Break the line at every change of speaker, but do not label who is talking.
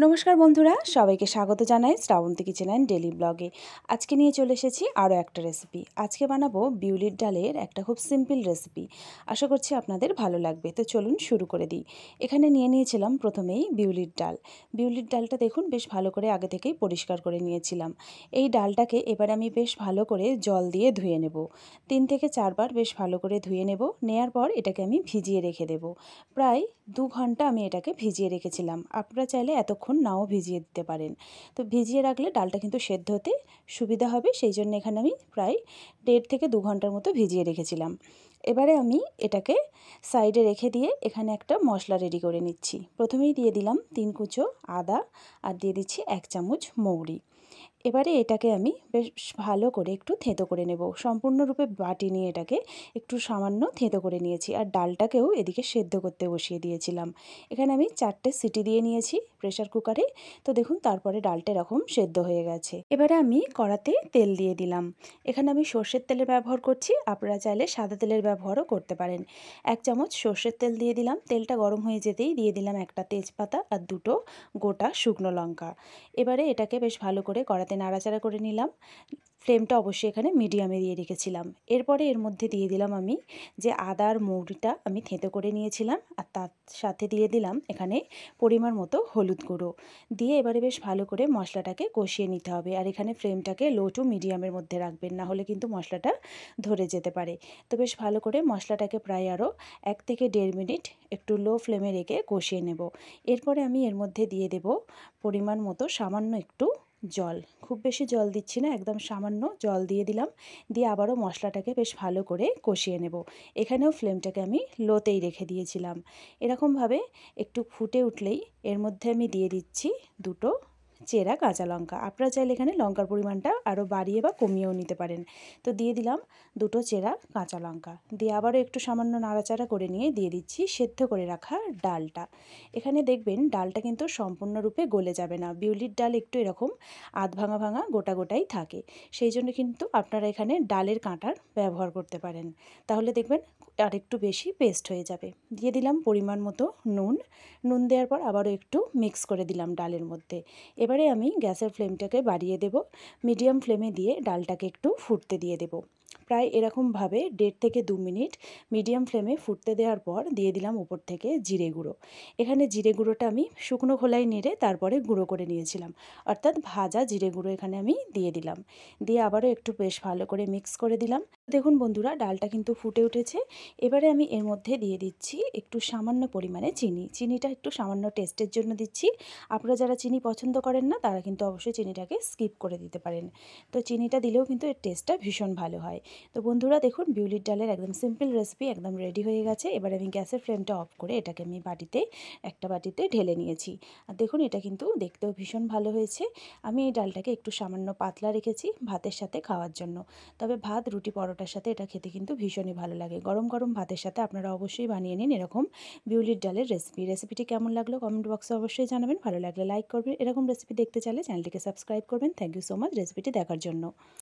নমস্কার বন্ধুরা, সবাইকে স্বাগত জানাই শ্রাবন্তী কিচেন অ্যান্ড ডেলি ব্লগে। আজকে নিয়ে চলে এসেছি আরও একটা রেসিপি। আজকে বানাবো বিউলির ডালের একটা খুব সিম্পল রেসিপি। আশা করছি আপনাদের ভালো লাগবে। তো চলুন শুরু করে দিই। এখানে নিয়েছিলাম প্রথমেই বিউলির ডাল। বিউলির ডালটা দেখুন বেশ ভালো করে আগে থেকেই পরিষ্কার করে নিয়েছিলাম। এই ডালটাকে এবার আমি বেশ ভালো করে জল দিয়ে ধুয়ে নেব। 3 থেকে 4 বার বেশ ভালো করে ধুয়ে নেব। নেয়ার পর এটাকে আমি ভিজিয়ে রেখে দেব। প্রায় 2 ঘন্টা আমি এটাকে ভিজিয়ে রেখেছিলাম। আপনারা চাইলে এতক্ষণ নাও ভিজিয়ে দিতে পারেন। তো ভিজিয়ে রাখলে ডালটা কিন্তু সেদ্ধ হতে সুবিধা হবে, সেই জন্য এখানে আমি প্রায় 1.5 থেকে 2 ঘন্টার মতো ভিজিয়ে রেখেছিলাম। এবারে আমি এটাকে সাইডে রেখে দিয়ে এখানে একটা মশলা রেডি করে নিচ্ছি। প্রথমেই দিয়ে দিলাম 3 কুচো আদা আর দিয়ে দিচ্ছি 1 চামচ মৌরি। এবারে এটাকে আমি বেশ ভালো করে একটু থেঁতো করে নেব। সম্পূর্ণরূপে বাটিনি এটাকে, একটু সামান্য থেঁতো করে নিয়েছি। আর ডালটাকেও এদিকে সেদ্ধ করতে বসিয়ে দিয়েছিলাম। এখানে আমি 4টে সিটি দিয়ে নিয়েছি প্রেসার কুকারে। তো দেখুন তারপরে ডালটা এরকম সেদ্ধ হয়ে গেছে। এবারে আমি কড়াতে তেল দিয়ে দিলাম। এখানে আমি সর্ষের তেলের ব্যবহার করছি, আপনারা চাইলে সাদা তেলের ব্যবহারও করতে পারেন। 1 চামচ সর্ষের তেল দিয়ে দিলাম। তেলটা গরম হয়ে যেতেই দিয়ে দিলাম একটা তেজপাতা আর 2টো গোটা শুকনো লঙ্কা। এবারে এটাকে বেশ ভালো করে কড়াতে নাড়াচাড়া করে নিলাম। ফ্লেমটা অবশ্যই এখানে মিডিয়ামে দিয়ে রেখেছিলাম। এরপরে এর মধ্যে দিয়ে দিলাম আমি যে আদা আর মৌরিটা আমি থেঁতো করে নিয়েছিলাম, আর তার সাথে দিয়ে দিলাম এখানে পরিমাণ মতো হলুদ গুঁড়ো দিয়ে এবারে বেশ ভালো করে মশলাটাকে কষিয়ে নিতে হবে। আর এখানে ফ্লেমটাকে লো টু মিডিয়ামের মধ্যে রাখবেন, না হলে কিন্তু মশলাটা ধরে যেতে পারে। তো বেশ ভালো করে মশলাটাকে প্রায় আরও 1 থেকে 1.5 মিনিট একটু লো ফ্লেমে রেখে কষিয়ে নেব। এরপরে আমি এর মধ্যে দিয়ে দেব পরিমাণ মতো সামান্য একটু জল। খুব বেশি জল দিচ্ছি না, একদম সামান্য জল দিয়ে দিলাম। দিয়ে আবারও মশলাটাকে বেশ ভালো করে কষিয়ে নেব। এখানেও ফ্লেমটাকে আমি লোতেই রেখে দিয়েছিলাম। এরকমভাবে একটু ফুটে উঠলেই এর মধ্যে আমি দিয়ে দিচ্ছি 2টো চেরা কাঁচা লঙ্কা। আপনারা চাইলে এখানে লঙ্কার পরিমাণটা আরও বাড়িয়ে বা কমিয়েও নিতে পারেন। তো দিয়ে দিলাম 2টো চেরা কাঁচা লঙ্কা। দিয়ে আবারও একটু সামান্য নাড়াচাড়া করে নিয়ে দিয়ে দিচ্ছি সেদ্ধ করে রাখা ডালটা। এখানে দেখবেন ডালটা কিন্তু সম্পূর্ণরূপে গলে যাবে না। বিউলির ডাল একটু এরকম আধ ভাঙা ভাঙা গোটা গোটাই থাকে। সেই জন্য কিন্তু আপনারা এখানে ডালের কাঁটার ব্যবহার করতে পারেন। তাহলে দেখবেন আরেকটু বেশি পেস্ট হয়ে যাবে। দিয়ে দিলাম পরিমাণ মতো নুন। নুন দেওয়ার পর আবারও একটু মিক্স করে দিলাম ডালের মধ্যে। এবারে আমি গ্যাসের ফ্লেমটাকে বাড়িয়ে দেব। মিডিয়াম ফ্লেমে দিয়ে ডালটাকে একটু ফুটতে দিয়ে দেব। প্রায় এরকমভাবে 1.5 থেকে 2 মিনিট মিডিয়াম ফ্লেমে ফুটতে দেওয়ার পর দিয়ে দিলাম উপর থেকে জিরে গুঁড়ো। এখানে জিরে গুঁড়োটা আমি শুকনো খোলায় নেড়ে তারপরে গুঁড়ো করে নিয়েছিলাম, অর্থাৎ ভাজা জিরে গুঁড়ো এখানে আমি দিয়ে দিলাম। দিয়ে আবারও একটু বেশ ভালো করে মিক্স করে দিলাম। দেখুন বন্ধুরা, ডালটা কিন্তু ফুটে উঠেছে। এবারে আমি এর মধ্যে দিয়ে দিচ্ছি একটু সামান্য পরিমাণে চিনি। চিনিটা একটু সামান্য টেস্টের জন্য দিচ্ছি। আপনারা যারা চিনি পছন্দ করেন না তারা কিন্তু অবশ্যই চিনিটাকে স্কিপ করে দিতে পারেন। তো চিনিটা দিলেও কিন্তু এর টেস্টটা ভীষণ ভালো হয়। তো বন্ধুরা দেখুন, বিউলির ডালের একদম সিম্পল রেসিপি একদম রেডি হয়ে গেছে। এবার আমি গ্যাসের ফ্লেমটা অফ করে এটাকে আমি একটা বাটিতে ঢেলে নিয়েছি। আর দেখুন এটা কিন্তু দেখতেও ভীষণ ভালো হয়েছে। আমি এই ডালটাকে একটু সামান্য পাতলা রেখেছি ভাতের সাথে খাওয়ার জন্য। তবে ভাত, রুটি, পরোটার সাথে এটা খেতে কিন্তু ভীষণই ভালো লাগে। গরম গরম ভাতের সাথে আপনারা অবশ্যই বানিয়ে নিন এরকম বিউলির ডালের রেসিপি। রেসিপিটি কেমন লাগলো কমেন্ট বক্সে অবশ্যই জানাবেন। ভালো লাগলে লাইক করবেন। এরকম রেসিপি দেখতে চাইলে চ্যানেলটিকে সাবস্ক্রাইব করবেন। থ্যাংক ইউ সো মাচ রেসিপিটি দেখার জন্য।